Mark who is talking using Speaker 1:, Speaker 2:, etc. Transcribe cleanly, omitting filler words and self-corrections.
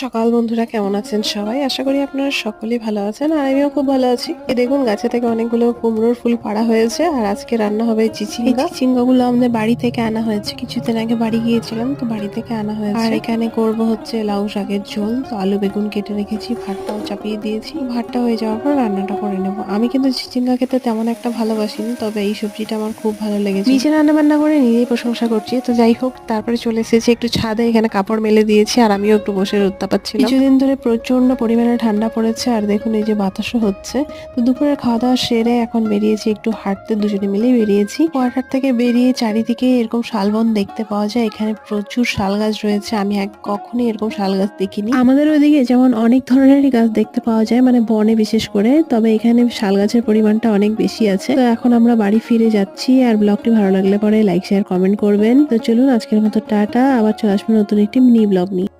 Speaker 1: সকাল বন্ধুরা, কেমন আছেন সবাই? আশা করি আপনারা সকলেই ভালো আছেন আর আমিও খুব ভালো আছি। এই দেখুন, গাছে থেকে অনেকগুলো কুমড়োর ফুল পাড়া হয়েছে আর আজকে রান্না হবে চিচিঙ্গা। এই চিচিঙ্গা গুলো আমাদের বাড়ি থেকে আনা হয়েছে, কিছুদিন আগে বাড়ি গিয়েছিলাম তো বাড়ি থেকে আনা হয়েছে। আর এখানে করব হচ্ছে লাউ শাকের ঝোল। তো আলু বেগুন কেটে রেখেছি, ভাতটাও চাপিয়ে দিয়েছি। ভাতটা হয়ে যাওয়ার পর রান্নাটা করে নেব। আমি কিন্তু চিচিঙ্গা খেতে তেমন একটা ভালোবাসিনি, তবে এই সবজিটা আমার খুব ভালো লেগেছে। নিজে রান্না বান্না করে নিজেই প্রশংসা করছি। তো যাই হোক, তারপরে চলে এসেছি একটু ছাদে, এখানে কাপড় মেলে দিয়েছি আর আমিও একটু বসে রোদ পাচ্ছিলাম। কিছুদিন ধরে প্রচন্ড পরিমাণে ঠান্ডা পড়েছে আর দেখুন এই যে বাতাসও হচ্ছে। তো দুপুরের খাওয়া দাওয়া সেরে এখন বেরিয়েছি একটু হাঁটতে, দুজনে মিলেই বেরিয়েছি। কোয়ার্টার থেকে বেরিয়ে চারিদিকে এরকম শালবন দেখতে পাওয়া যায়। এখানে প্রচুর শাল গাছ রয়েছে, আমি কখনোই এরকম শাল গাছ দেখিনি। আমাদের ওইদিকে যেমন অনেক ধরনেরই গাছ দেখতে পাওয়া যায়, মানে বনে বিশেষ করে, তবে এখানে শাল গাছের পরিমাণটা অনেক বেশি আছে। তো এখন আমরা বাড়ি ফিরে যাচ্ছি। আর ব্লগটি ভালো লাগলে পরে লাইক শেয়ার কমেন্ট করবেন। তো চলুন, আজকের মতো টাটা, আবার চলে আসবো নতুন একটি মিনি ব্লগ নিয়ে।